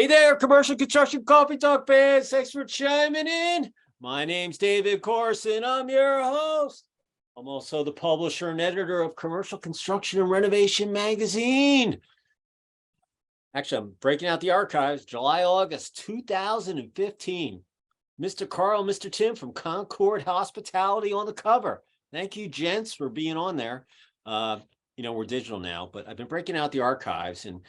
Hey there, Commercial Construction Coffee Talk fans. Thanks for chiming in. My name's David Corson. I'm your host. I'm also the publisher and editor of Commercial Construction and Renovation magazine. Actually, I'm breaking out the archives, July, August 2015. Mr. Carl, Mr. Tim from Concord Hospitality on the cover. Thank you, gents, for being on there. We're digital now, but I've been breaking out the archives and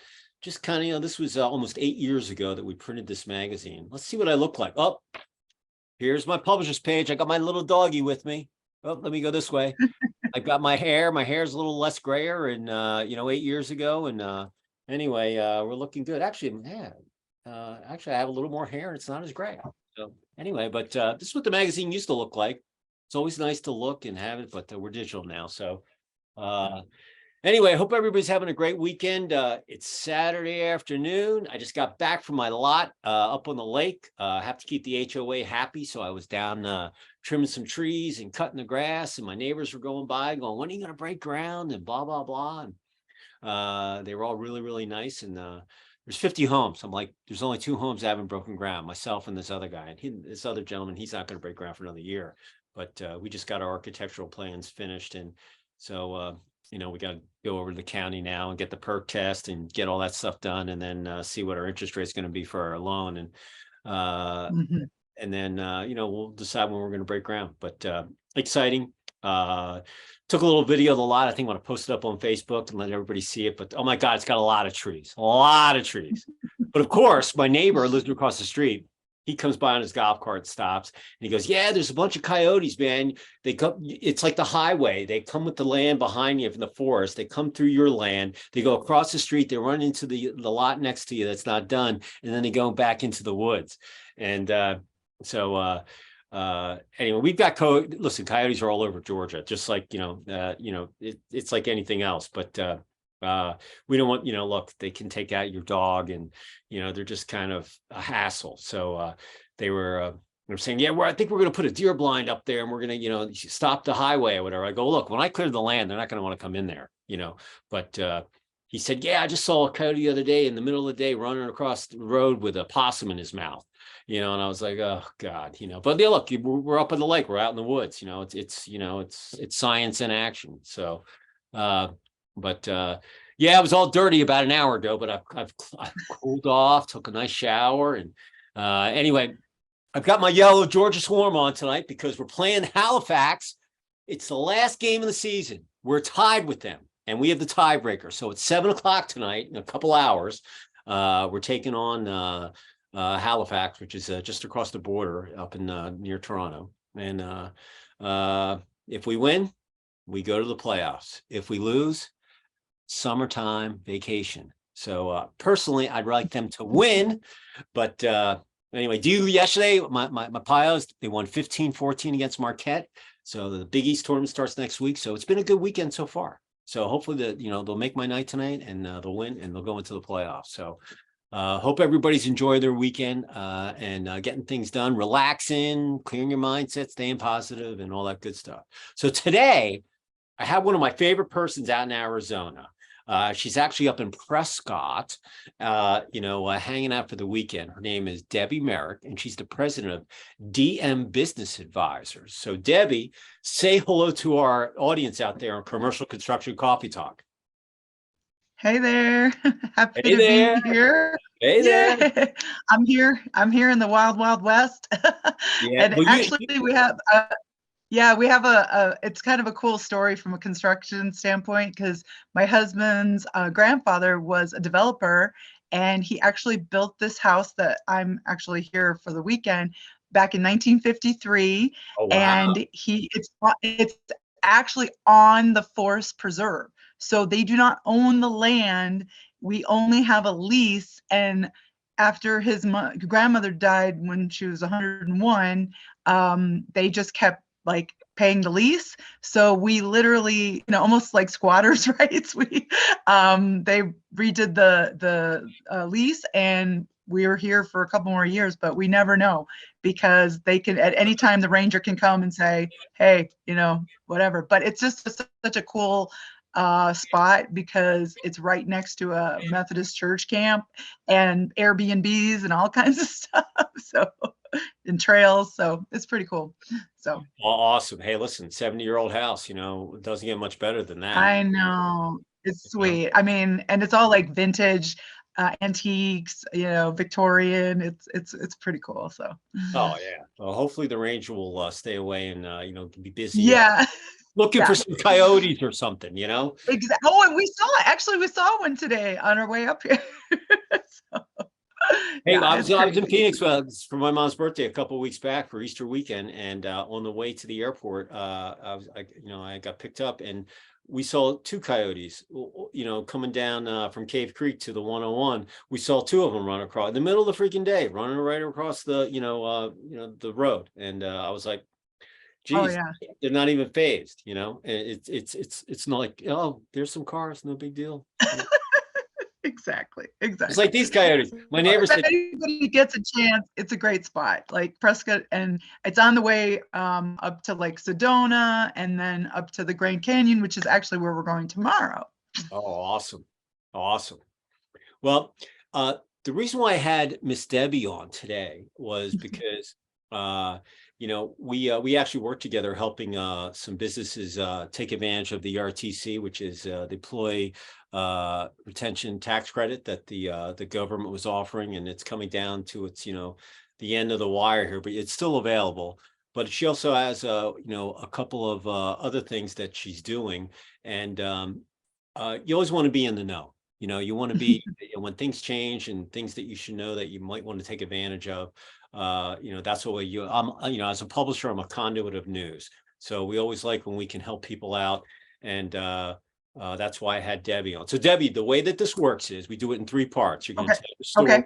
just kind of, this was almost 8 years ago that we printed this magazine. Let's see what I look like. Oh, here's my publisher's page. I got my little doggy with me. Oh, let me go this way. I've got my hair. My hair's a little less grayer and, 8 years ago. And anyway, we're looking good. Actually, I have a little more hair and it's not as gray. So anyway, but this is what the magazine used to look like. It's always nice to look and have it, but we're digital now. So anyway, I hope everybody's having a great weekend. It's Saturday afternoon. I just got back from my lot up on the lake. I have to keep the HOA happy. So I was down trimming some trees and cutting the grass, and my neighbors were going by going, when are you going to break ground? And blah, blah, blah. And they were all really, really nice. And there's 50 homes. I'm like, there's only 2 homes that haven't broken ground, myself and this other guy. And this other gentleman, he's not going to break ground for another year. But we just got our architectural plans finished. And so, we got to go over to the county now and get the perk test and get all that stuff done, and then see what our interest rate is going to be for our loan. And and then, we'll decide when we're going to break ground. But exciting. Took a little video of the lot. I think I want to post it up on Facebook and let everybody see it. But oh my God, it's got a lot of trees, But of course, my neighbor lives across the street. He comes by on his golf cart, stops, and he goes, yeah, there's a bunch of coyotes, man. They come, it's like the highway. They come with the land behind you from the forest. They come through your land. They go across the street. They run into the lot next to you that's not done. And then they go back into the woods. And anyway, we've got coyotes are all over Georgia, just like, it's like anything else. But we don't want, look, they can take out your dog and, they're just kind of a hassle. So they were saying, yeah, I think we're going to put a deer blind up there and we're going to, stop the highway or whatever. I go, look, when I clear the land, they're not going to want to come in there, but he said, yeah, I just saw a coyote the other day in the middle of the day running across the road with a possum in his mouth, and I was like, oh God, but yeah, look, we're up in the lake, we're out in the woods, it's science in action. So, yeah, it was all dirty about an hour ago, but I've cooled off, took a nice shower. And anyway, I've got my yellow Georgia Swarm on tonight because we're playing Halifax. It's the last game of the season. We're tied with them and we have the tiebreaker. So it's 7:00 tonight in a couple hours. We're taking on Halifax, which is just across the border up in near Toronto. And if we win, we go to the playoffs. If we lose, summertime vacation. So personally, I'd like them to win. But anyway, yesterday, my Pios, they won 15-14 against Marquette. So the Big East tournament starts next week. So it's been a good weekend so far. So hopefully they'll make my night tonight and they'll win and they'll go into the playoffs. So hope everybody's enjoying their weekend and getting things done, relaxing, clearing your mindset, staying positive, and all that good stuff. So today, I have one of my favorite persons out in Arizona. She's actually up in Prescott, hanging out for the weekend. Her name is Debbie Merrick, and she's the president of DM Business Advisors. So Debbie, say hello to our audience out there on Commercial Construction Coffee Talk. Hey there. Happy to be here. Hey there. Yeah. I'm here in the wild, wild west. Yeah. And actually we have it's kind of a cool story from a construction standpoint, because my husband's grandfather was a developer, and he actually built this house that I'm actually here for the weekend back in 1953. Oh, wow. And it's actually on the forest preserve. So they do not own the land. We only have a lease. And after his grandmother died when she was 101, they just kept like paying the lease. So we literally, almost like squatters' rights. They redid the lease, and we were here for a couple more years, but we never know, because they can, at any time, the ranger can come and say, hey, whatever. But it's just such a cool spot because it's right next to a Methodist church camp and Airbnbs and all kinds of stuff. So, and trails. So it's pretty cool. So Awesome. Hey, listen, 70-year-old house, it doesn't get much better than that. I know, it's sweet. I mean, and it's all like vintage, antiques, Victorian. It's pretty cool. So. Oh yeah. Well, hopefully the ranger will stay away and be busy. Yeah. Looking for some coyotes or something, Exactly. Oh, and we saw one today on our way up here. So, Hey, yeah, I was in Phoenix for my mom's birthday a couple of weeks back for Easter weekend, and on the way to the airport, I got picked up, and we saw two coyotes, coming down from Cave Creek to the 101. We saw two of them run across in the middle of the freaking day, running right across the the road, and I was like, geez, oh yeah. they're not even phased, and it's not like, oh, there's some cars, no big deal. Exactly. It's like these coyotes. My neighbor If said, anybody gets a chance, it's a great spot. Like Prescott, and it's on the way up to like Sedona and then up to the Grand Canyon, which is actually where we're going tomorrow. oh, awesome. Awesome. Well, the reason why I had Miss Debbie on today was because we actually work together helping some businesses take advantage of the ERTC, which is the employee retention tax credit that the government was offering, and it's coming down to its the end of the wire here, but it's still available. But she also has a couple of other things that she's doing, and you always want to be in the know. You want to be when things change and things that you should know that you might want to take advantage of. That's the way as a publisher, I'm a conduit of news. So we always like when we can help people out. And that's why I had Debbie on. So Debbie, the way that this works is we do it in 3 parts. You're going to tell the story,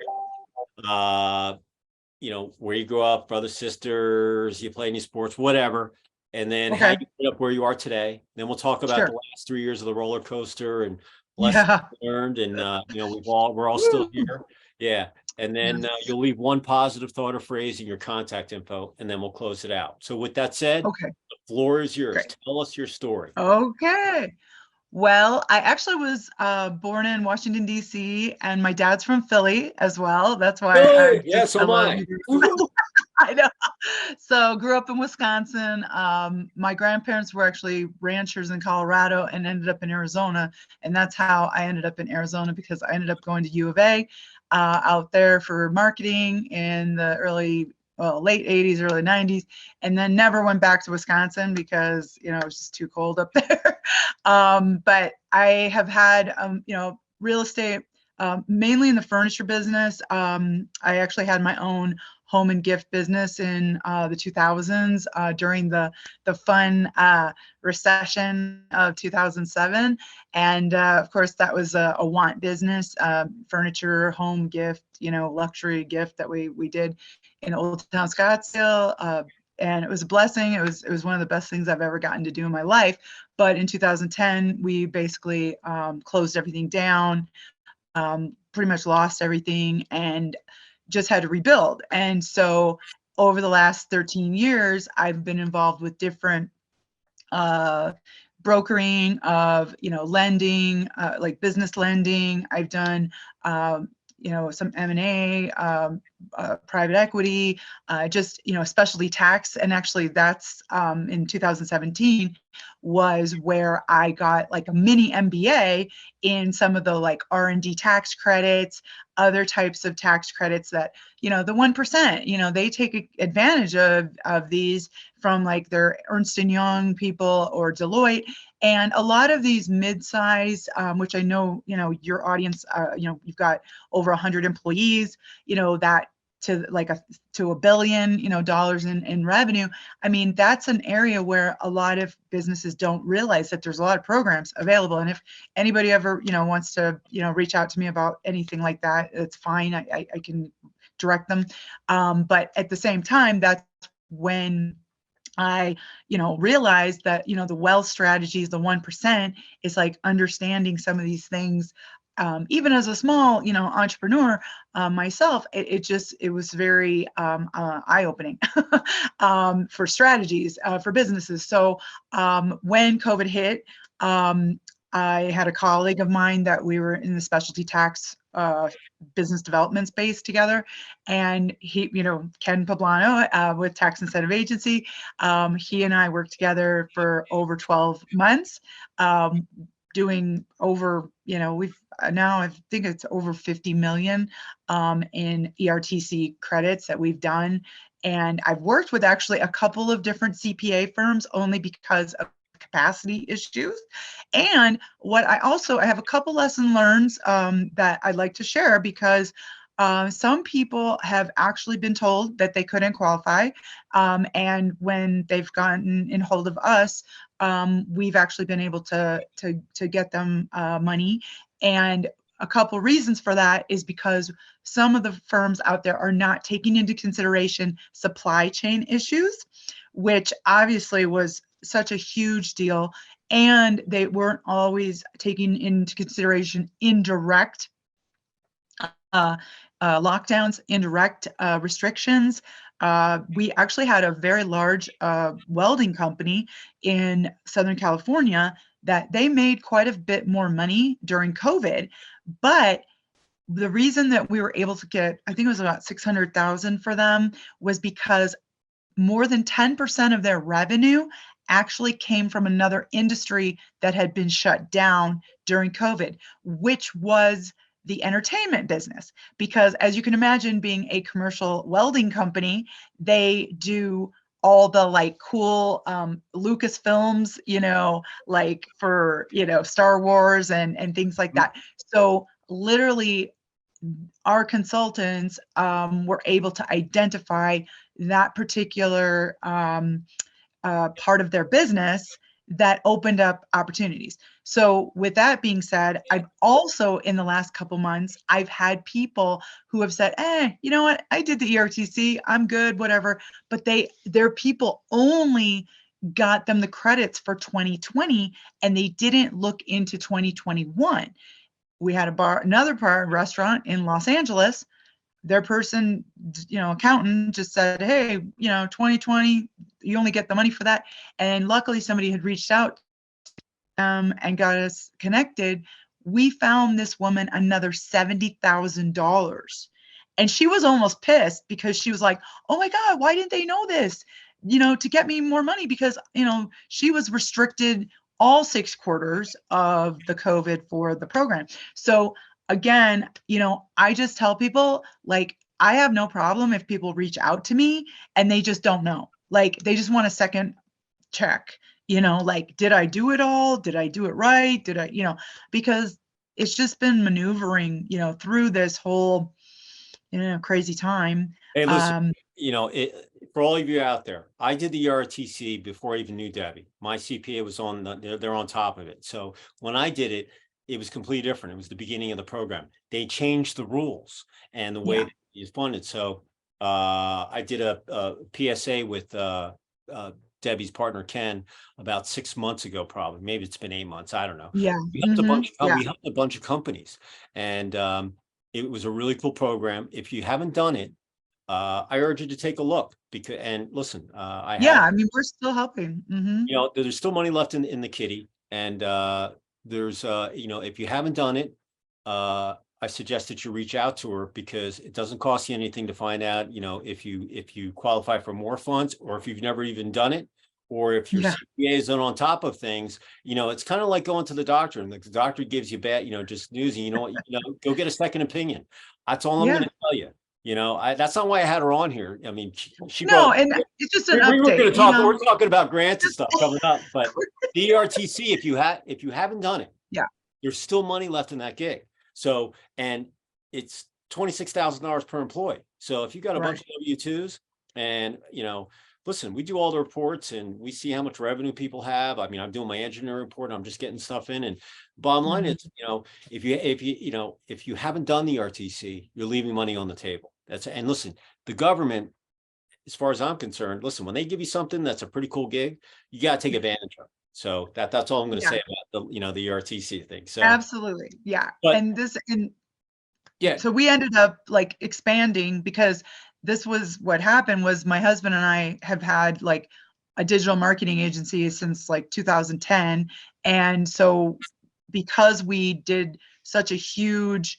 where you grew up, brothers, sisters, you play any sports, whatever. And then how you ended up where you are today. Then we'll talk about the last 3 years of the roller coaster and lessons learned. And, we're all still here. Yeah. And then you'll leave one positive thought or phrase in your contact info, and then we'll close it out. So with that said, the floor is yours. Great. Tell us your story. Okay. Well, I actually was born in Washington, D.C., and my dad's from Philly as well. That's why. So am I. I know. So grew up in Wisconsin. My grandparents were actually ranchers in Colorado and ended up in Arizona. And that's how I ended up in Arizona, because I ended up going to U of A out there for marketing in the late 80s, early 90s, and then never went back to Wisconsin because, it was just too cold up there. But I have had, real estate, mainly in the furniture business. I actually had my own home and gift business in the 2000s during the fun recession of 2007. And of course, that was a want business, furniture, home gift, luxury gift that we did in Old Town Scottsdale. And it was a blessing. It was one of the best things I've ever gotten to do in my life. But in 2010, we basically closed everything down, pretty much lost everything, and just had to rebuild. And so over the last 13 years, I've been involved with different brokering of, lending, like business lending. I've done, some M&A, private equity, just, specialty tax. And actually that's in 2017 was where I got like a mini MBA in some of the like R&D tax credits, other types of tax credits that, the 1%, they take advantage of these from like their Ernst & Young people or Deloitte. And a lot of these mid-size, which I know, your audience, you've got over 100 employees, that to like to $1 billion, dollars in revenue. I mean, that's an area where a lot of businesses don't realize that there's a lot of programs available. And if anybody ever, wants to, reach out to me about anything like that, it's fine. I can direct them. But at the same time, that's when I, realized that, the wealth strategies, the 1% is like understanding some of these things. Even as a small, entrepreneur myself, it was very eye-opening for strategies for businesses. So when COVID hit, I had a colleague of mine that we were in the specialty tax business development space together, and he, Ken Poblano with Tax Incentive Agency, he and I worked together for over 12 months, doing over, we've now, I think it's over 50 million in ERTC credits that we've done. And I've worked with actually a couple of different CPA firms only because of capacity issues. And what I have a couple lesson learned that I'd like to share, because some people have actually been told that they couldn't qualify. And when they've gotten in hold of us, we've actually been able to get them money. And a couple reasons for that is because some of the firms out there are not taking into consideration supply chain issues, which obviously was such a huge deal. And they weren't always taking into consideration indirect lockdowns, indirect restrictions. We actually had a very large welding company in Southern California that they made quite a bit more money during COVID, but the reason that we were able to get, I think it was about 600,000 for them, was because more than 10% of their revenue actually came from another industry that had been shut down during COVID, which was the entertainment business. Because as you can imagine, being a commercial welding company, they do all the like cool Lucasfilms, like for, Star Wars and things like that. So literally our consultants were able to identify that particular part of their business that opened up opportunities. So with that being said, I've also, in the last couple months, I've had people who have said, you know what, I did the ERTC, I'm good, whatever. But their people only got them the credits for 2020 and they didn't look into 2021. We had another restaurant in Los Angeles. Their person, accountant just said, hey, 2020, you only get the money for that. And luckily somebody had reached out and got us connected. We found this woman another $70,000. And she was almost pissed because she was like, oh my God, why didn't they know this? To get me more money, because, she was restricted all 6 quarters of the COVID for the program. So again, I just tell people, like, I have no problem if people reach out to me and they just don't know. Like, they just want a second check, like, did I do it all? Did I do it right? Did I, because it's just been maneuvering, through this whole, crazy time. Hey, listen, for all of you out there, I did the ERTC before I even knew Debbie. My CPA was they're on top of it. So when I did it, it was completely different. It was the beginning of the program. They changed the rules and the way that it's funded. So I did a PSA with Debbie's partner, Ken, about 6 months ago, probably. Maybe it's been 8 months. I don't know. Yeah. We helped we helped a bunch of companies, and it was a really cool program. If you haven't done it, I urge you to take a look, and listen, I mean, we're still helping. There's still money left in the kitty, and there's if you haven't done it, I suggest that you reach out to her, because it doesn't cost you anything to find out, if you qualify for more funds, or if you've never even done it, or if your CPA is on top of things. It's kind of like going to the doctor, and the doctor gives you bad, just news, and go get a second opinion. That's all I'm going to tell you. That's not why I had her on here. I mean, she and it's just an update. We're talking about grants and stuff coming up, but the ERTC, if you haven't done it, there's still money left in that gig. So, and it's $26,000 per employee. So if you got a bunch of W-2s, and listen, we do all the reports and we see how much revenue people have. I mean, I'm doing my engineering report, I'm just getting stuff in, and bottom line is, if you haven't done the RTC, you're leaving money on the table. And listen, the government, as far as I'm concerned, listen, when they give you something that's a pretty cool gig, you got to take advantage of it. So that's all I'm going to say about the ERTC thing. So absolutely. Yeah. But, so we ended up like expanding, because this was what happened was my husband and I have had like a digital marketing agency since like 2010. And so because we did such a huge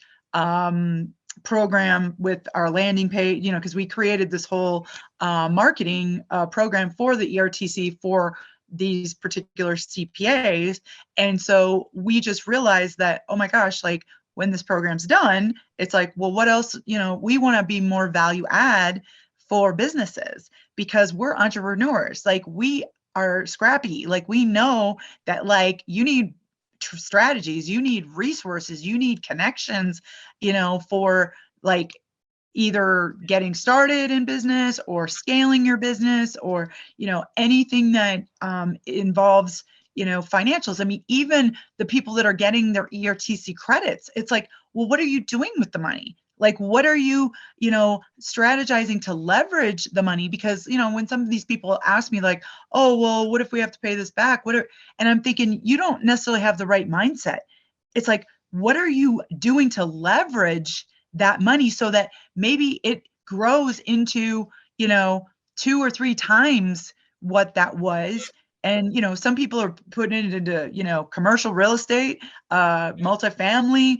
program with our landing page, because we created this whole marketing program for the ERTC for these particular CPAs. And so we just realized that, oh my gosh, like when this program's done, it's like, well, what else, we want to be more value add for businesses because we're entrepreneurs. Like we are scrappy. Like we know that like you need strategies, you need resources, you need connections, for like either getting started in business or scaling your business or, anything that involves, financials. I mean, even the people that are getting their ERTC credits, it's like, well, what are you doing with the money? Like, what are you, strategizing to leverage the money? Because, when some of these people ask me like, oh, well, what if we have to pay this back? And I'm thinking, you don't necessarily have the right mindset. It's like, what are you doing to leverage that money so that maybe it grows into, 2 or 3 times what that was? And, some people are putting it into, commercial real estate, multifamily,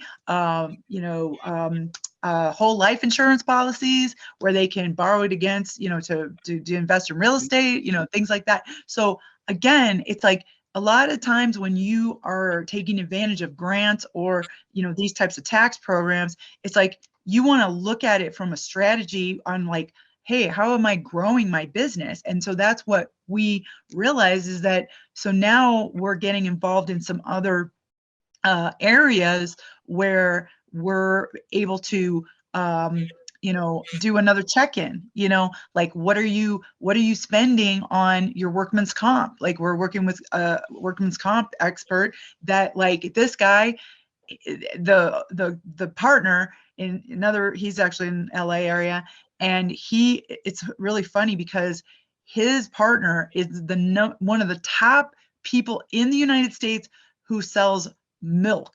whole life insurance policies where they can borrow it against, to invest in real estate, things like that. So again, it's like a lot of times when you are taking advantage of grants or, these types of tax programs, it's like you want to look at it from a strategy on like, hey, how am I growing my business? And so that's what we realize is that, so now we're getting involved in some other areas where we're able to, do another check-in, like what are you spending on your workman's comp? Like we're working with a workman's comp expert that like this guy, the partner in another, he's actually in LA area. And it's really funny because his partner is one of the top people in the United States who sells milk.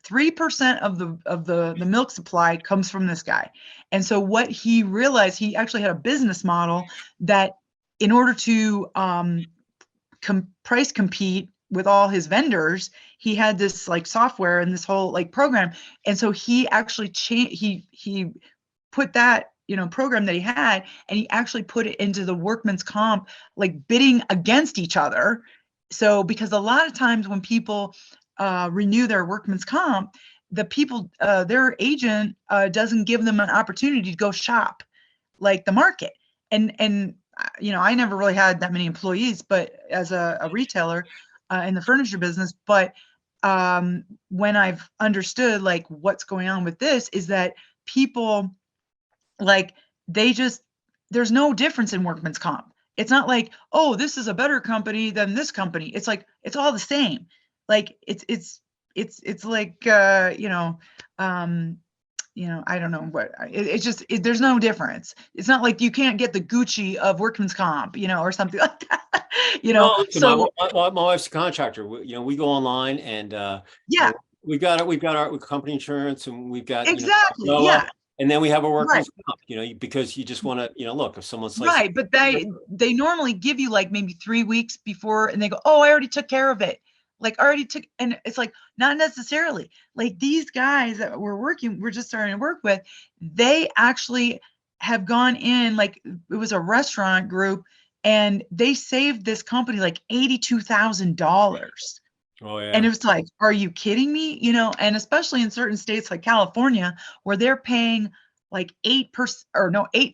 3% of the milk supply comes from this guy. And so what he realized, he actually had a business model that in order to price compete with all his vendors, he had this like software and this whole like program. And so he actually he put that program that he had, and he actually put it into the workman's comp, like bidding against each other. So because a lot of times when people renew their workman's comp, the people, their agent doesn't give them an opportunity to go shop like the market. And I never really had that many employees, but as a retailer in the furniture business, but when I've understood like what's going on with this is that people like, there's no difference in workman's comp. It's not like, oh, this is a better company than this company. It's like, it's all the same. Like it's like, I don't know what, it's just, there's no difference. It's not like you can't get the Gucci of workman's comp, or something like that, No, listen, so my wife's a contractor. We go online and yeah, we've got our company insurance and we've got exactly. NOAA, Yeah. and then we have a Right. workman's comp, because you just want to, look, if someone slices. Right. But they normally give you like maybe 3 weeks before and they go, oh, I already took care of it. Like and it's like, not necessarily. Like these guys that we're just starting to work with, they actually have gone in, like it was a restaurant group and they saved this company like $82,000. Oh yeah. And it was like, are you kidding me? And especially in certain states like California, where they're paying like 8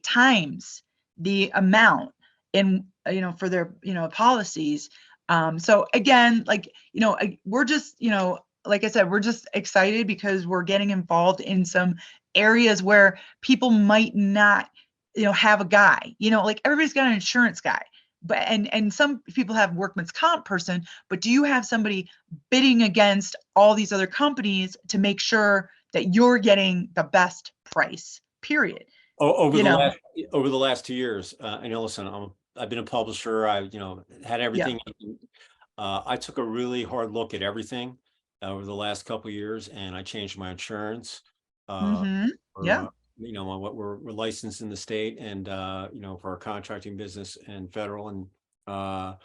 times the amount in, for their, policies. So again, like, we're just, like I said, we're just excited because we're getting involved in some areas where people might not, have a guy, like everybody's got an insurance guy. But and some people have workman's comp person, but do you have somebody bidding against all these other companies to make sure that you're getting the best price, period? Over the last 2 years, listen, I've been a publisher. I had everything. I took a really hard look at everything over the last couple of years, and I changed my insurance. Yeah. What we're licensed in the state, and for our contracting business and federal, and I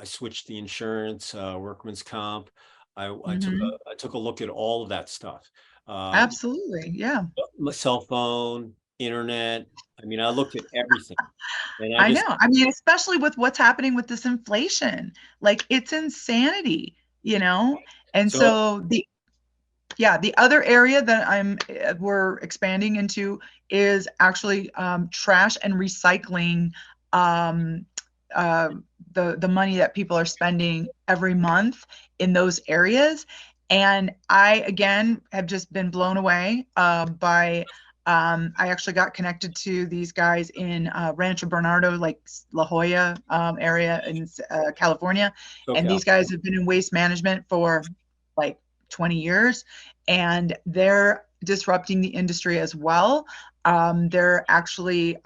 switched the insurance, workman's comp. Mhm. I took a look at all of that stuff. Absolutely. Yeah. My cell phone, internet. I mean, I looked at everything, and I I just know. I mean, especially with what's happening with this inflation, like it's insanity, you know? And so so the other area that we're expanding into is actually trash and recycling, um, uh, the money that people are spending every month in those areas. And I again have just been blown away by. I actually got connected to these guys in Rancho Bernardo, like La Jolla area in California, and SoCal. these guys have been in waste management for like 20 years, and they're disrupting the industry as well. They're actually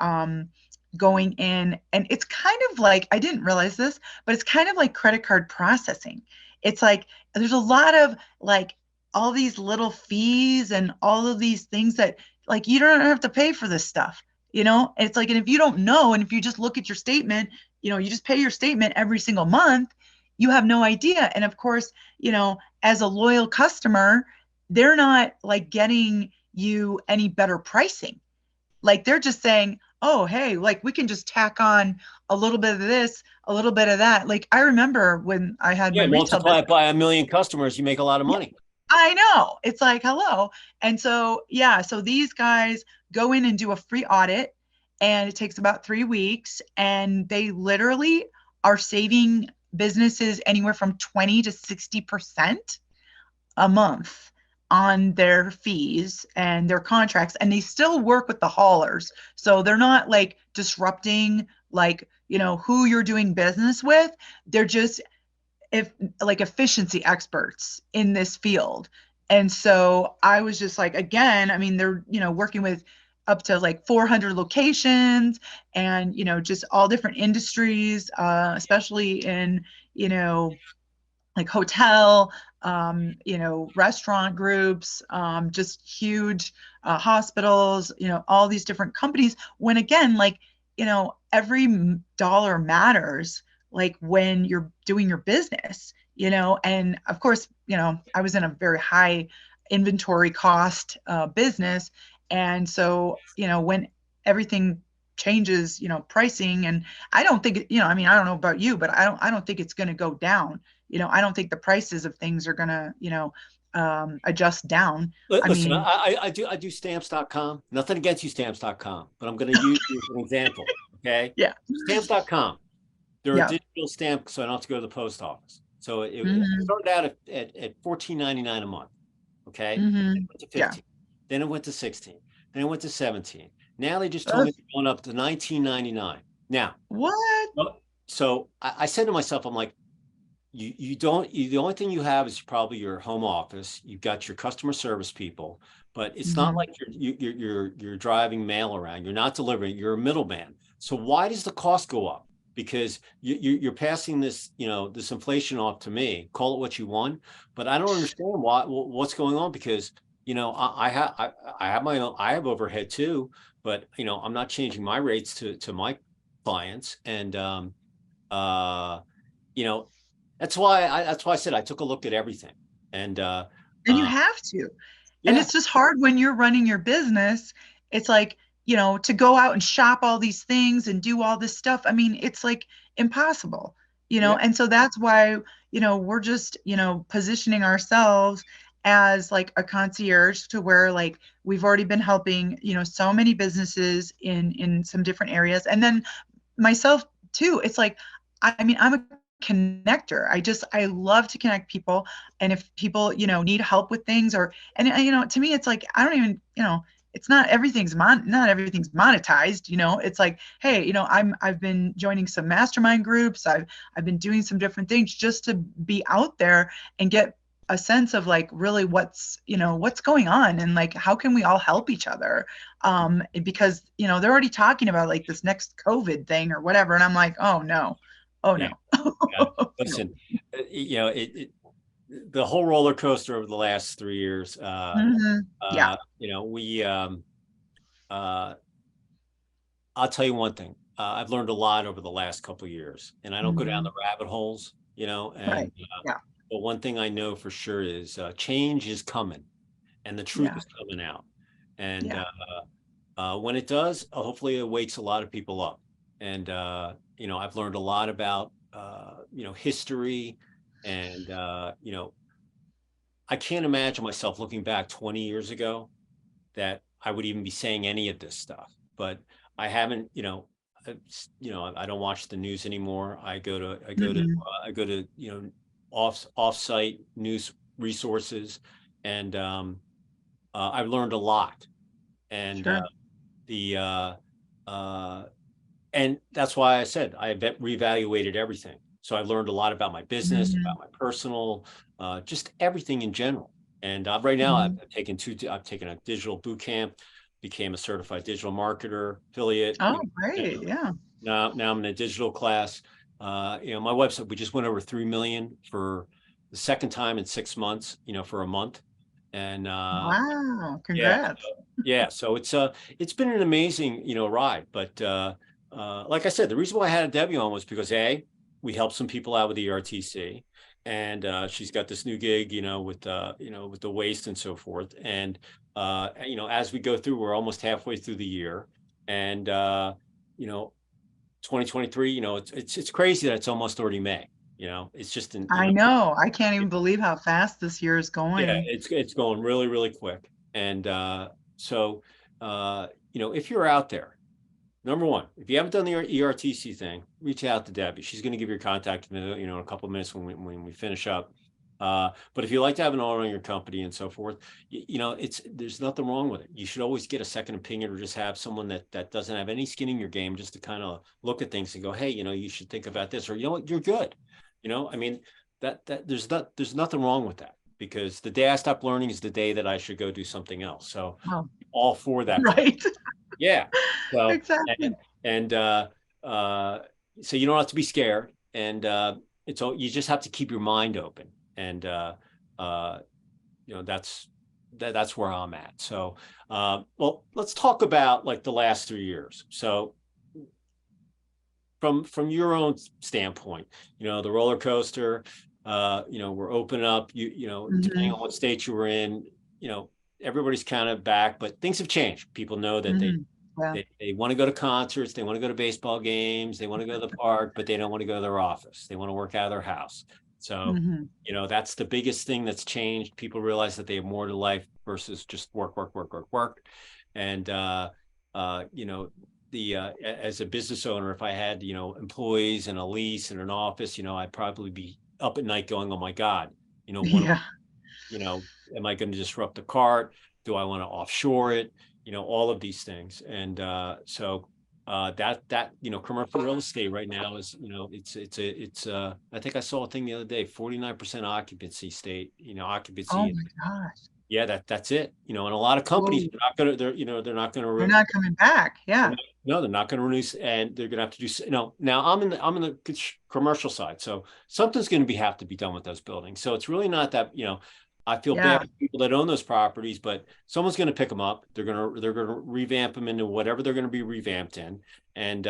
going in, and it's kind of like, I didn't realize this, but it's kind of like credit card processing. It's like there's a lot of like all these little fees and all of these things that like you don't have to pay for this stuff, you know? It's like, and if you don't know, and if you just look at your statement, you know, you just pay your statement every single month, you have no idea. And of course, you know, as a loyal customer, they're not like getting you any better pricing. Like they're just saying, oh, hey, like we can just tack on a little bit of this, a little bit of that. Like I remember when I had my Yeah, retail business. multiply it by a million customers, you make a lot of Yeah, money. I know. It's like, hello. And so, yeah, so these guys go in and do a free audit, and it takes about 3 weeks. And they literally are saving businesses anywhere from 20 to 60% a month on their fees and their contracts, and they still work with the haulers, so they're not like disrupting like, you know, who you're doing business with. They're just if like efficiency experts in this field. And so I was just like, again, I mean, they're, you know, working with up to like 400 locations, and, you know, just all different industries, especially in, you know, like hotel, you know, restaurant groups, just huge hospitals, you know, all these different companies. When again, like, you know, every dollar matters, like when you're doing your business, you know, and of course, you know, I was in a very high inventory cost business. And so, you know, when everything changes, you know, pricing, and I don't think, you know, I mean, I don't know about you, but I don't think it's going to go down. You know, I don't think the prices of things are gonna, you know, adjust down. I Listen, mean, I do stamps.com. Nothing against you, stamps.com, but I'm going to use you as an example. Okay. yeah, Stamps.com. They're a yeah, digital stamp, so I don't have to go to the post office. So it hmm started out at $14.99 a month. Okay. Then it went to yeah. 15. Then it went to 16. Then it went to 17. Now they just told Ugh, me they're going up to 19.99. Now, what? so I said to myself, I'm like, you don't the only thing you have is probably your home office. You've got your customer service people, but it's not Hmm. like you're driving mail around. You're not delivering. You're a middleman. So why does the cost go up? Because you're passing this, you know, this inflation off to me. Call it what you want, but I don't understand what's going on, because you know I have my own, I have overhead too, but you know I'm not changing my rates to my clients. And uh you know, that's why I said I took a look at everything. And And you uh have to. And yeah, it's just hard when you're running your business. It's like, you know, to go out and shop all these things and do all this stuff. I mean, it's like impossible, you know? yeah, And so that's why, you know, we're just, you know, positioning ourselves as like a concierge to where like we've already been helping, you know, so many businesses in some different areas. And then myself too. It's like, I mean, I'm a connector. I love to connect people. And if people, you know, need help with things, or, and you know, to me, it's like, I don't even, you know, it's not not everything's monetized, you know. It's like, hey, you know, I've been joining some mastermind groups. I've been doing some different things just to be out there and get a sense of like really what's, you know, what's going on, and like how can we all help each other, because, you know, they're already talking about like this next COVID thing or whatever, and I'm like, oh no, oh yeah, no. yeah. No. Listen, you know, the whole roller coaster over the last 3 years. Yeah. You know, uh, I'll tell you one thing. I've learned a lot over the last couple of years, and I don't go down Hmm. the rabbit holes, you know. And Right. Yeah. But one thing I know for sure is change is coming, and the truth Yeah. is coming out. And Yeah. when it does, hopefully it wakes a lot of people up. And I've learned a lot about history, and I can't imagine myself looking back 20 years ago that I would even be saying any of this stuff. But I haven't, I don't watch the news anymore. Mm-mm. I go to, off-site news resources, and I've learned a lot. And Sure. the and that's why I said I reevaluated everything. So I learned a lot about my business, Mhm. about my personal, just everything in general. And right now Mhm. I've taken a digital boot camp, became a certified digital marketer affiliate. Oh, great. Yeah. Now I'm in a digital class. My website, we just went over 3 million for the second time in 6 months, for a month. And Wow. yeah, Congrats. yeah. So it's been an amazing, ride. But like I said, the reason why I had Debbie on was because we helped some people out with the ERTC, and she's got this new gig, with the waste and so forth. And as we go through, we're almost halfway through the year, and 2023, it's crazy that it's almost already May. It's just I know. I can't even believe how fast this year is yeah, going. it's going really, really quick. And so if you're out there, number one, if you haven't done the ERTC thing, reach out to Debbie. She's going to give your contact, in a couple of minutes when we finish up. But if you like to have an owner on your company and so forth, there's nothing wrong with it. You should always get a second opinion, or just have someone that doesn't have any skin in your game, just to kind of look at things and go, hey, you should think about this, or what, you're good. I mean, that there's nothing wrong with that, because the day I stop learning is the day that I should go do something else. So Oh, all for that. right. Yeah. So Exactly. and so you don't have to be scared, and you just have to keep your mind open, and uh, that's where I'm at. So well, let's talk about like the last 3 years. So from your own standpoint, the roller coaster, we're opening up, depending on Mhm. what state you were in, everybody's kind of back, but things have changed. People know that Mhm. Yeah. they want to go to concerts, they want to go to baseball games, they want to go to the park, but they don't want to go to their office. They want to work out of their house. So, Mhm. that's the biggest thing that's changed. People realize that they have more to life versus just work, work, work, work, work. And as a business owner, if I had, employees and a lease and an office, I'd probably be up at night going, oh my God, what Yeah. am I going to disrupt the cart? Do I want to offshore it? All of these things. And so that commercial real estate right now is, I think I saw a thing the other day, 49% occupancy state, Oh occupancy. my gosh. Yeah, that's it. And a lot of companies Whoa. are not going to, they're not going They're to, not coming back. Yeah. no, they're not going to renew, and they're going to have to do. Now I'm in the commercial side, so something's going to have to be done with those buildings. So it's really not that. I feel bad Yeah. for people that own those properties, but someone's going to pick them up. They're going to revamp them into whatever they're going to be revamped in, and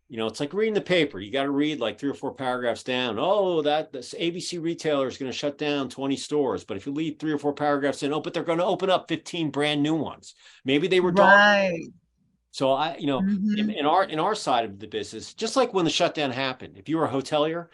it's like reading the paper. You got to read like 3 or 4 paragraphs down. Oh, this ABC retailer is going to shut down 20 stores, but if you leave 3 or 4 paragraphs in, but they're going to open up 15 brand new ones. Maybe they were dark. Right. So Mhm. in our side of the business, just like when the shutdown happened, if you were a hotelier,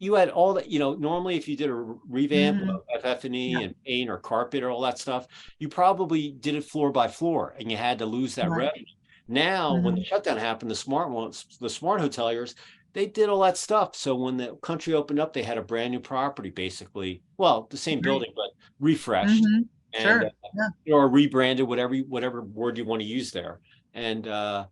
you had all that, normally if you did a revamp Mhm. of FF&E Yeah. and paint or carpet or all that stuff, you probably did it floor by floor, and you had to lose that Right. revenue. Now, when the Mhm. shutdown happened, the smart hoteliers, they did all that stuff. So when the country opened up, they had a brand new property, basically. Well, the same Right. building, but refreshed, Mhm. and Sure. Yeah. or rebranded, whatever word you want to use there. And uh,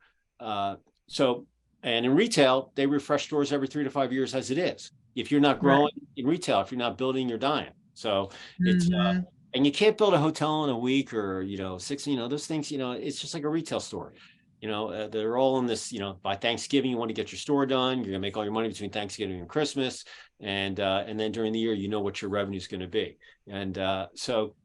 so, and in retail, they refresh stores every 3 to 5 years as it is. If you're not Right. growing in retail, if you're not building, you're dying. So it's Mhm. and you can't build a hotel in a week, or 6. Those things. It's just like a retail store. They're all in this. By Thanksgiving, you want to get your store done. You're gonna make all your money between Thanksgiving and Christmas, and then during the year, you know what your revenue is going to be. And so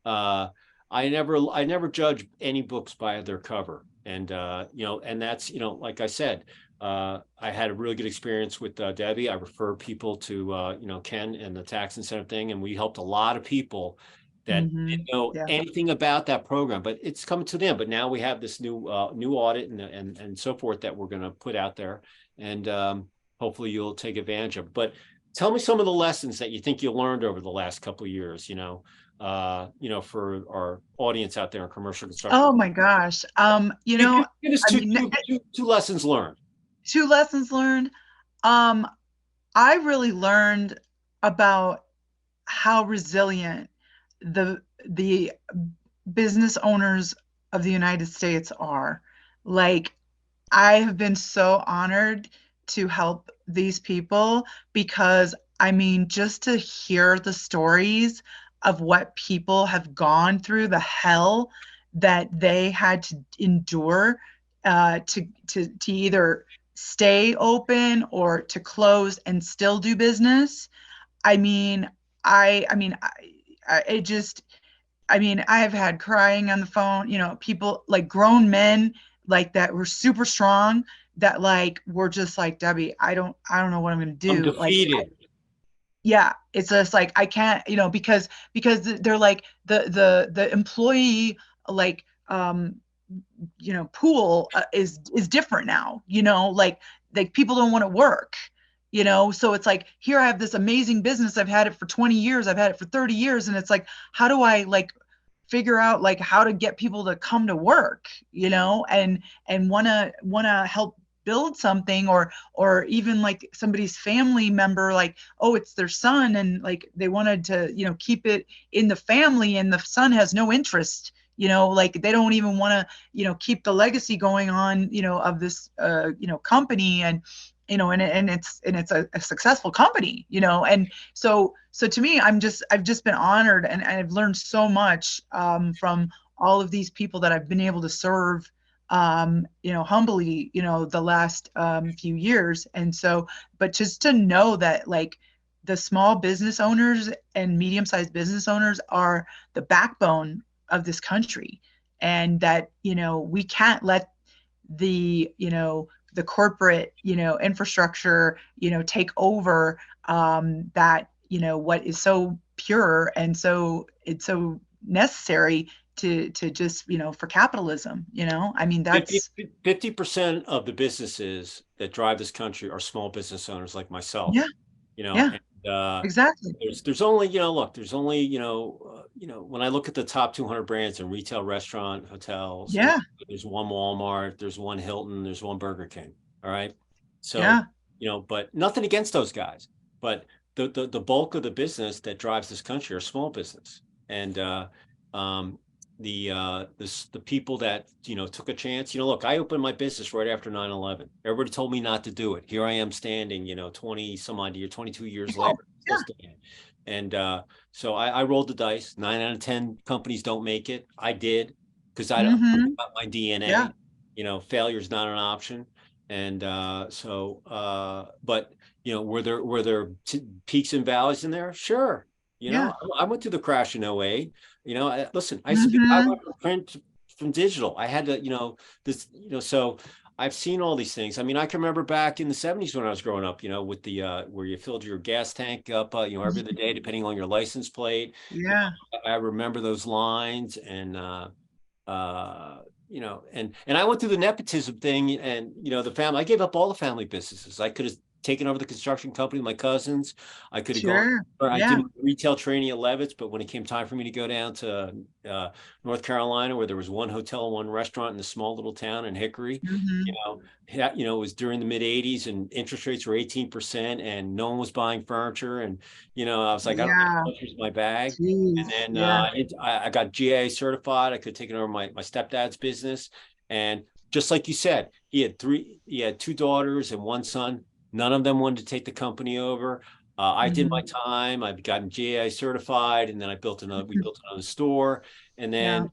uh, I never judge any books by their cover. And and that's, like I said, I had a really good experience with Debbie. I refer people to, Ken and the tax incentive thing, and we helped a lot of people that didn't know Yeah. anything about that program, but it's coming to them. But now we have this new audit and so forth that we're going to put out there, and hopefully you'll take advantage of. But tell me some of the lessons that you think you learned over the last couple of years, for our audience out there in commercial construction. Oh my gosh. Give us two lessons learned. 2 lessons learned. I really learned about how resilient the business owners of the United States are. Like, I have been so honored to help these people because, I mean, just to hear the stories of what people have gone through, the hell that they had to endure to either stay open or to close and still do business. I mean, I have had crying on the phone, people like grown men like that were super strong that like were just like, Debbie, I don't know what I'm gonna do. I'm defeated. Like, yeah, it's just like I can't, because they're like the employee like pool is different now, like people don't want to work, so it's like, here I have this amazing business, I've had it for 20 years, I've had it for 30 years, and it's like, how do I like figure out like how to get people to come to work, and want to help build something, or even like somebody's family member, like, oh, it's their son, and like they wanted to keep it in the family, and the son has no interest, like they don't even want to keep the legacy going on of this company, and it's a successful company, and so to me, I've just been honored, and I've learned so much from all of these people that I've been able to serve humbly, the last few years. And so, but just to know that like the small business owners and medium-sized business owners are the backbone of this country, and that, we can't let the corporate, infrastructure, take over that, what is so pure, and so it's so necessary to just, for capitalism, I mean, that's 50% of the businesses that drive this country are small business owners like myself. Yeah. Yeah. And, exactly. There's only, look, there's only, when I look at the top 200 brands in retail, restaurant, hotels, Yeah. there's one Walmart, there's one Hilton, there's one Burger King. All right. So, Yeah. But nothing against those guys, but the bulk of the business that drives this country are small business. And, the people that took a chance, look, I opened my business right after 9/11. Everybody told me not to do it. Here I am standing, 20 some odd year, 22 years later. Yeah. And so I rolled the dice. 9 out of 10 companies don't make it. I did, because I don't about my DNA. Yeah. Failure is not an option. And but were there peaks and valleys in there? Sure. Yeah. I went through the crash in 08. Listen, I used to be, I went from print from digital. I had to, so I've seen all these things. I mean, I can remember back in the 70s when I was growing up, with the where you filled your gas tank up, every other day, depending on your license plate. Yeah. I remember those lines, and and I went through the nepotism thing, and the family. I gave up all the family businesses. I could have taken over the construction company with my cousins. I could have gone. I did retail training at Levitt's, but when it came time for me to go down to North Carolina, where there was one hotel and one restaurant in a small little town in Hickory, it was during the mid '80s, and interest rates were 18%, and no one was buying furniture, and I was like, I don't know, here's my bag. Jeez. And then I got GIA certified. I could have taken over my stepdad's business, and just like you said, he had 2 daughters and 1 son. None of them wanted to take the company over. I did my time. I've gotten GA certified, and then we built another store. And then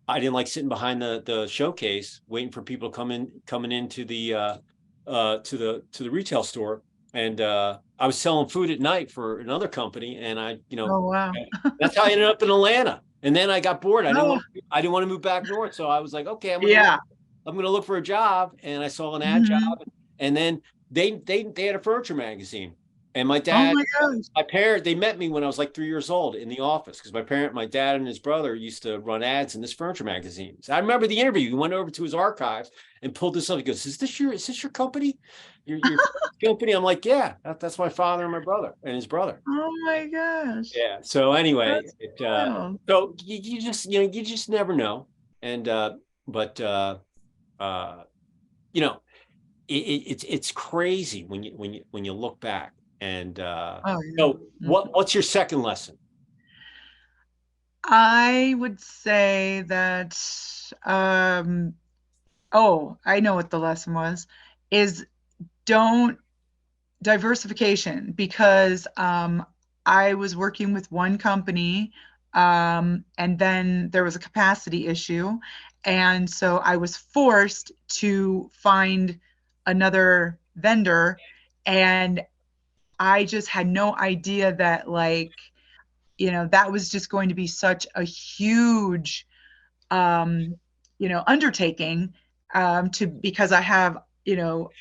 I didn't like sitting behind the showcase waiting for people coming into the to the retail store. And I was selling food at night for another company, and Oh, wow. that's how I ended up in Atlanta. And then I got bored. I didn't want to move back north, so I was like, okay, I'm gonna look for a job, and I saw an ad job. And then they had a furniture magazine, and my Oh dad, my gosh. my parents, they met me when I was like 3 years old in the office, because my dad and his brother used to run ads in this furniture magazine. So I remember the interview. He went over to his archives and pulled this up. He goes, is this your company? Your company? I'm like, yeah, that's my father and my brother and his brother. Oh my gosh. Yeah. So anyway, That's wild. so you just, you just never know. And, but, you know, it's crazy when you look back. And Oh yeah. so what's your second lesson? I would say that, oh, I know what the lesson was, is don't diversification, because I was working with one company, and then there was a capacity issue. And so I was forced to find another vendor. And I just had no idea that, like, that was just going to be such a huge, um, undertaking, because I have,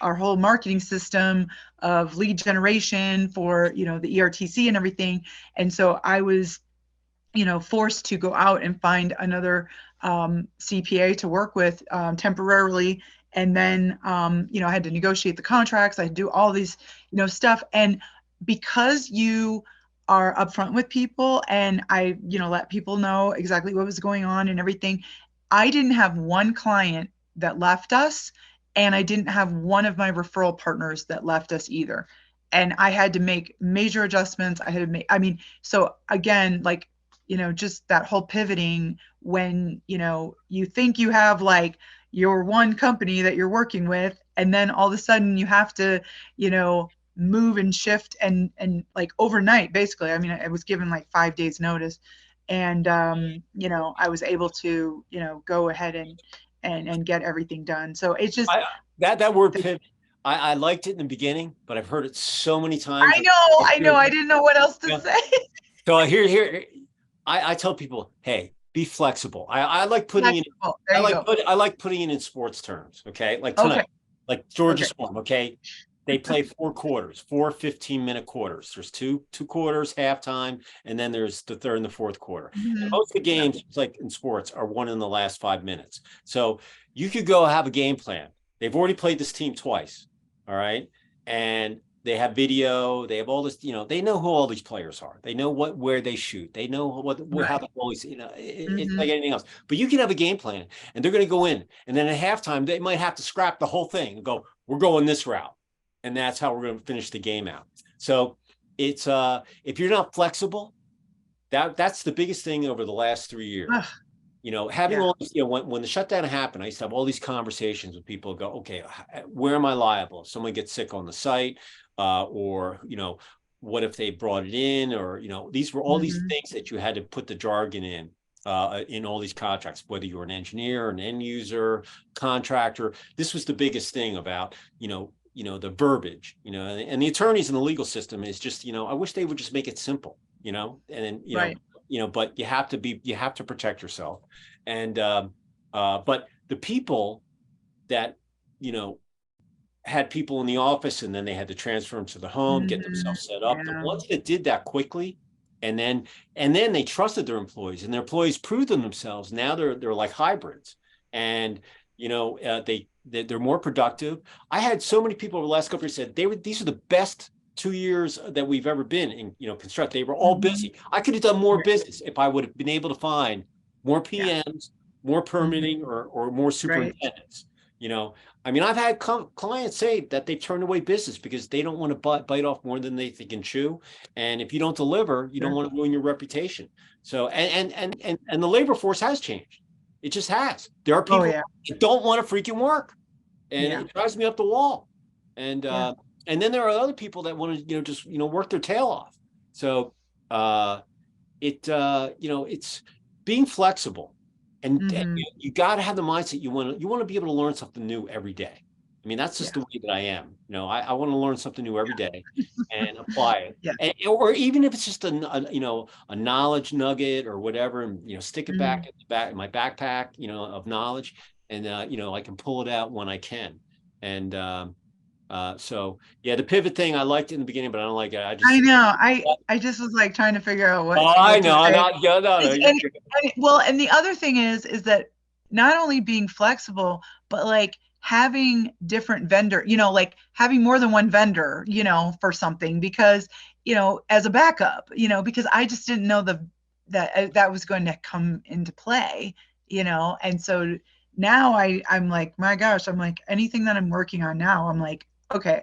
our whole marketing system of lead generation for, the ERTC and everything. And so I was, forced to go out and find another CPA to work with temporarily. And then, I had to negotiate the contracts. I had to do all these, stuff. And because you are upfront with people, and I, let people know exactly what was going on and everything, I didn't have one client that left us, and I didn't have one of my referral partners that left us either. And I had to make major adjustments. I had to make, so again, like, just that whole pivoting when, you think you have like your one company that you're working with, and then all of a sudden you have to, move and shift and like overnight, basically. I was given like 5 days notice, and, I was able to, go ahead and get everything done. So it's just that word pivot, I liked it in the beginning, but I've heard it so many times. I know. I didn't know what else to say. So here, I tell people, hey, be flexible. I like putting it. I like putting it in sports terms. Okay, like tonight, like Georgia Swarm. Okay, they play 4 quarters, 4 15-minute quarters. There's two quarters, halftime, and then there's the third and the fourth quarter. Mm-hmm. And most of the games, like in sports, are won in the last 5 minutes. So you could go have a game plan. They've already played this team twice. All right, and they have video. They have all this. They know who all these players are. They know where they shoot. They know how the goalies. It's like anything else. But you can have a game plan, and they're going to go in, and then at halftime they might have to scrap the whole thing and go, "We're going this route," and that's how we're going to finish the game out. So it's if you're not flexible, that's the biggest thing over the last 3 years. Having all this, when the shutdown happened, I used to have all these conversations with people. Go, okay, where am I liable if someone gets sick on the site, or what if they brought it in, or these were all these things that you had to put the jargon in all these contracts, whether you're an engineer, an end user, contractor. This was the biggest thing about the verbiage, and the attorneys in the legal system is just I wish they would just make it simple, and then but you have to protect yourself. And but the people that had people in the office, and then they had to transfer them to the home, get themselves set up. The ones that did that quickly, and then they trusted their employees, and their employees proved them themselves. Now they're like hybrids, and they're more productive. I had so many people over the last couple of years said these are the best 2 years that we've ever been in construct. They were all busy. I could have done more business if I would have been able to find more PMs, more permitting, or more superintendents. I've had clients say that they turned away business because they don't want to bite off more than they can chew. And if you don't deliver, you don't want to ruin your reputation. So and the labor force has changed. It just has. There are people that don't want to freaking work, and it drives me up the wall. And then there are other people that want to, just, work their tail off. So it's being flexible, and you got to have the mindset you want to be able to learn something new every day. That's just the way that I am. I want to learn something new every day and apply it. Or even if it's just a knowledge nugget or whatever, and stick it back in my backpack, of knowledge, and I can pull it out when I can. And So yeah, the pivot thing I liked it in the beginning, but I don't like it. I know. I just was like trying to figure out Oh, I what to know. say. Not, yeah, no, no. Well, and the other thing is that not only being flexible, but like having different vendor, like having more than one vendor, for something, because, as a backup, because I just didn't know that was going to come into play, and so now I'm like, my gosh, I'm like, anything that I'm working on now, I'm like, okay,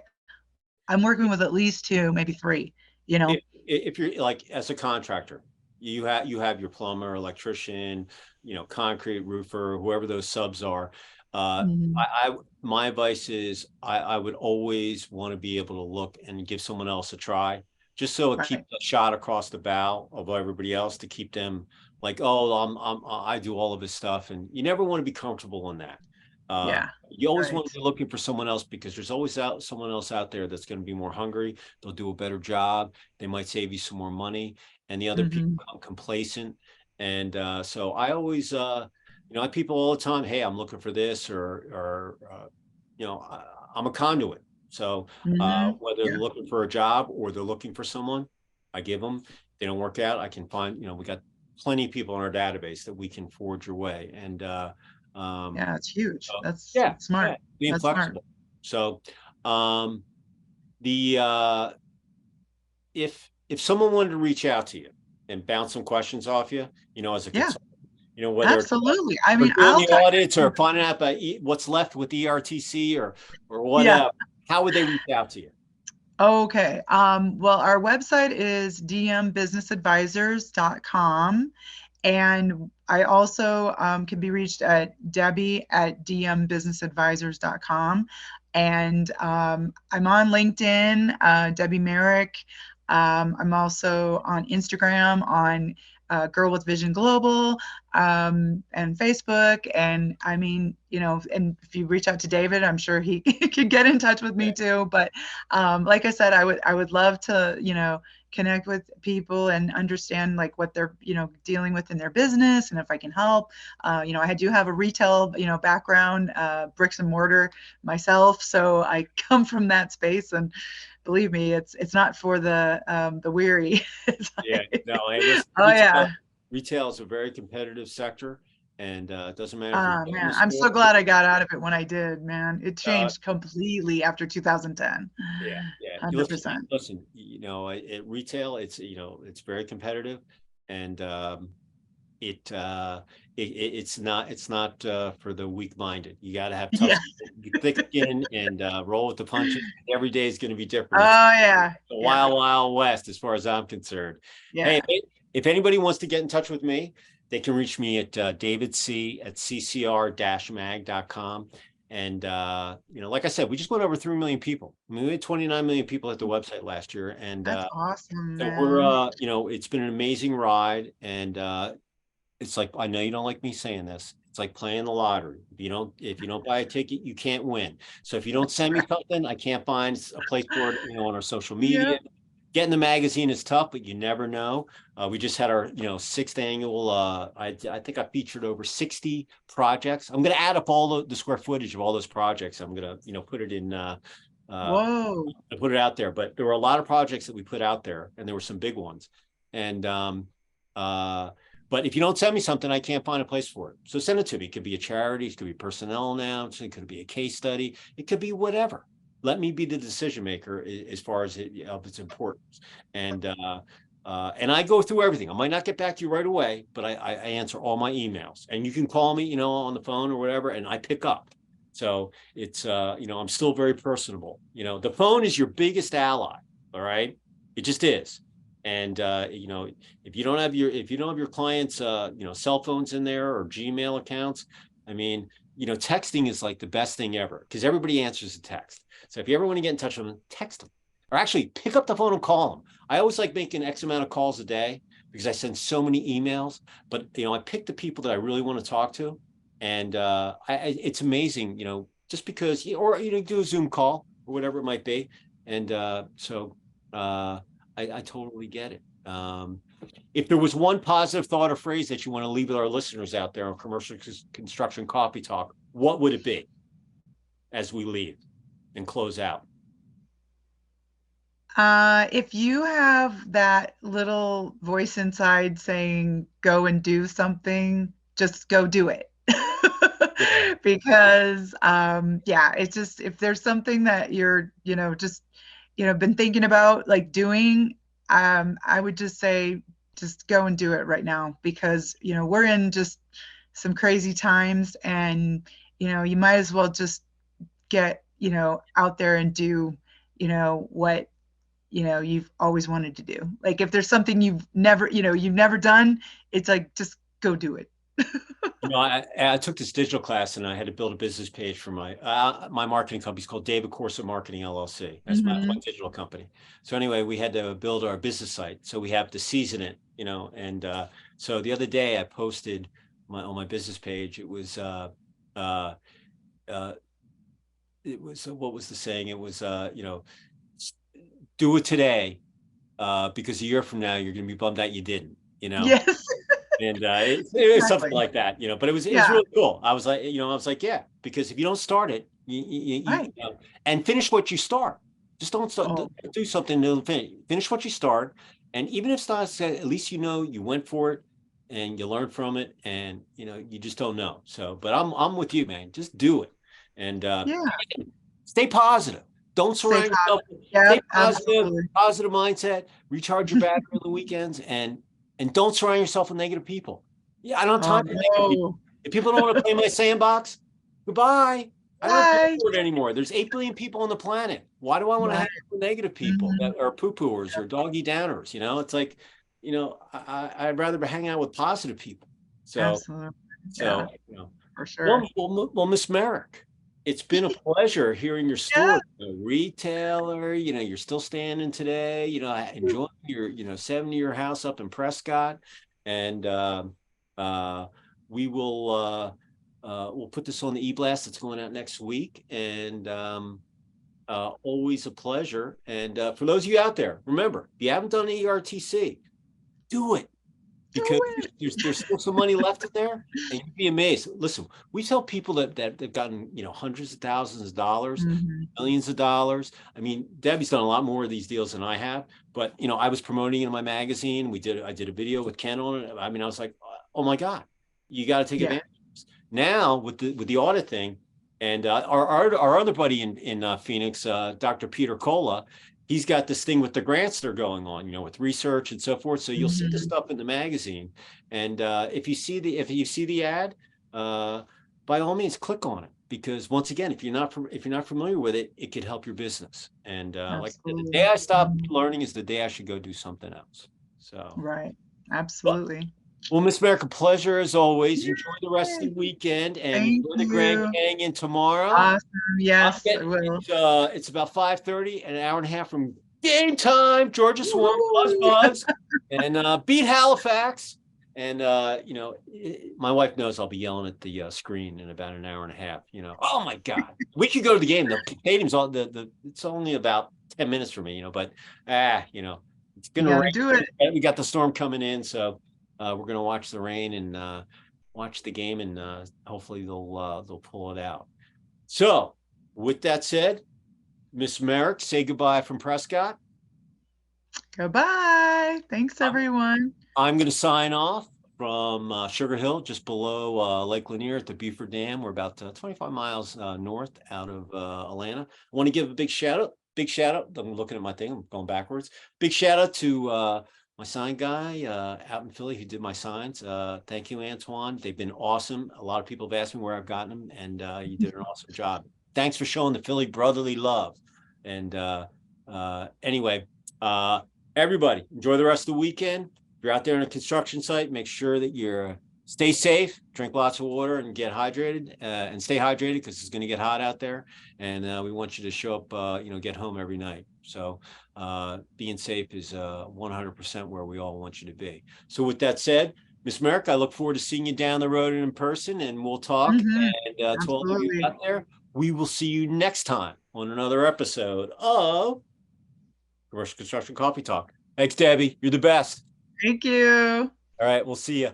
I'm working with at least two, maybe three, If you're like as a contractor, you have your plumber, electrician, concrete roofer, whoever those subs are. Mhm. My advice is I would always want to be able to look and give someone else a try, just so it keeps Right. a shot across the bow of everybody else to keep them like, oh, I do all of this stuff, and you never want to be comfortable in that. Yeah. You always want Right. to be looking for someone else because there's always someone else out there that's going to be more hungry. They'll do a better job. They might save you some more money, and the other people Hmm. become complacent. And so I always, I people all the time, hey, I'm looking for this, or I'm a conduit. So Hmm. whether they're Yeah. looking for a job or they're looking for someone, I give them. If they don't work out, I can find. We got plenty of people in our database that we can forward your way. And Yeah. It's huge. yeah, That's smart. yeah, being That's smart. flexible. So um, the if someone wanted to reach out to you and bounce some questions off you, as a Yeah. consultant, whether it's Absolutely. I for mean, doing the audits or finding out about what's left with ERTC or Yeah. whatever, how would they reach out to you? Okay. Well, our website is dmbusinessadvisors.com. And I also can be reached at debbie@dmbusinessadvisors.com. And I'm on LinkedIn, Debbie Merrick. I'm also on Instagram on Girl with Vision Global, and Facebook. And I mean, and if you reach out to David, I'm sure he could get in touch with me too. But like I said, I would love to, connect with people and understand like what they're dealing with in their business, and if I can help. I do have a retail background, bricks and mortar myself, so I come from that space, and believe me, it's not for the weary. Yeah, no, hey, listen, Oh yeah. retail is a very competitive sector, and it doesn't matter if you're in Man, the I'm so store. glad I got out of it when I did, man. It Uh, changed completely after 2010. Yeah, yeah. You listen, 100%. at retail, it's very competitive, and it's not for the weak-minded. You got to have tough, Yeah. thick skin, and roll with the punches. Every day is going to be Oh different. It's yeah. the Yeah. wild, wild west, as far as I'm concerned. Hey, Yeah. if anybody wants to get in touch with me, they can reach me at davidc@ccr-mag.com. And like I said, we just went over 3 million people. I mean, we had 29 million people at the website last year, and That's awesome, so we're man. it's been an amazing ride. And it's like, I know you don't like me saying this. It's like playing the lottery. If you don't buy a ticket, you can't win. So if you don't send me something, I can't find a place for it, on our social media. Yep. Getting the magazine is tough, but you never know. We just had our, 6th annual. I think I featured over 60 projects. I'm going to add up all the square footage of all those projects. I'm going to, put it in. Whoa. I put it out there, but there were a lot of projects that we put out there, and there were some big ones. And but if you don't send me something, I can't find a place for it. So send it to me. It could be a charity. It could be personnel announcement. It could be a case study. It could be whatever. Let me be the decision maker as far as of its importance. And I go through everything. I might not get back to you right away, but I answer all my emails. And you can call me, on the phone or whatever, and I pick up. So it's I'm still very personable. The phone is your biggest ally. All right, it just is. And if you don't have your clients cell phones in there or Gmail accounts, I mean, texting is like the best thing ever, because everybody answers a text. So if you ever want to get in touch with them, text them, or actually pick up the phone and call them. I always like making X amount of calls a day because I send so many emails, but I pick the people that I really want to talk to. And it's amazing, just because, or do a Zoom call or whatever it might be. And so I totally get it. If there was one positive thought or phrase that you want to leave with our listeners out there on Commercial Construction Coffee Talk, what would it be as we leave and close out? If you have that little voice inside saying, go and do something, just go do it. Yeah. Because, yeah, it's just, if there's something that you're, just, been thinking about like doing, I would just say, just go and do it right now because, we're in just some crazy times and, you might as well just get, out there and do, what you've always wanted to do. Like if there's something you've never done, it's like just go do it. I took this digital class and I had to build a business page for my marketing company. It's called 𝐷𝐎𝐿 Marketing LLC. That's my digital company. So anyway, we had to build our business site. So we have to season it, and so the other day I posted on my business page, it was what was the saying? It was do it today, because a year from now you're gonna be bummed out you didn't, Yes. And it was something like that, but it was really cool. I was like, yeah, because if you don't start it, Right. and finish what you start. Just don't start, Oh. do something to finish what you start. And even if it's not, at least you went for it and you learned from it, and you just don't know. So, but I'm with you, man. Just do it, and Yeah. stay positive. Don't Stay surround yourself. Yeah, Stay positive, absolutely. positive mindset. Recharge your battery on the weekends, and don't surround yourself with negative people. Yeah, I don't have time for negative people. If people don't want to play my sandbox, goodbye. I don't pay for it anymore. There's 8 billion people on the planet. Why do I want to hang with negative people that are poo-pooers or doggy downers? It's like, I'd rather hang out with positive people. So, Absolutely. Yeah, for sure. well, Miss Merrick, it's been a pleasure hearing your story. Yeah. A retailer, you're still standing today, enjoying your, 70-year house up in Prescott. And we will we'll put this on the e-blast that's going out next week. And always a pleasure. And for those of you out there, remember, if you haven't done ERTC, do it. Because there's still some money left in there, and you'd be amazed. Listen, we tell people that they've gotten hundreds of thousands of dollars, millions of dollars. I mean, Debbie's done a lot more of these deals than I have, but I was promoting it in my magazine. I did a video with Ken on it. I mean, I was like, oh my God, you got to take advantage of this. Now with the audit thing, and our other buddy in Phoenix, Dr. 𝐊𝐇𝐿𝐒. He's got this thing with the grants that are going on, with research and so forth. So you'll see the stuff in the magazine. And if you see the ad, by all means, click on it, because once again, if you're not familiar with it, it could help your business. And like the day I stop learning is the day I should go do something else. So right, absolutely. Well, Miss Merrick, a pleasure as always. Enjoy the rest of the weekend and enjoy the Grand Canyon tomorrow. Awesome. Yes, I will. It's about 5:30, an hour and a half from game time. Georgia Swarm, buzz, and beat Halifax. And my wife knows I'll be yelling at the screen in about an hour and a half. Oh my God, we could go to the game. The stadium's all it's only about 10 minutes for me. But it's gonna rain. Do it. We got the storm coming in, so. We're gonna watch the rain and watch the game, and hopefully they'll pull it out. So, with that said, Miss Merrick, say goodbye from Prescott. Goodbye. Thanks, everyone. I'm gonna sign off from Sugar Hill, just below Lake Lanier at the Beaufort Dam. We're about 25 miles north out of Atlanta. I want to give a big shout out. I'm looking at my thing. I'm going backwards. Big shout out to my sign guy out in Philly who did my signs. Thank you, Antoine. They've been awesome. A lot of people have asked me where I've gotten them, and you did an awesome job. Thanks for showing the Philly brotherly love. And anyway, everybody, enjoy the rest of the weekend. If you're out there on a construction site, make sure that you stay safe, drink lots of water, and get hydrated, and stay hydrated because it's going to get hot out there. And we want you to show up, get home every night. So being safe is 100% where we all want you to be. So with that said, Miss Merrick, I look forward to seeing you down the road and in person, and we'll talk. And to all of you out there, we will see you next time on another episode of Commercial Construction Coffee Talk. Thanks, Debbie. You're the best. Thank you. All right, we'll see you.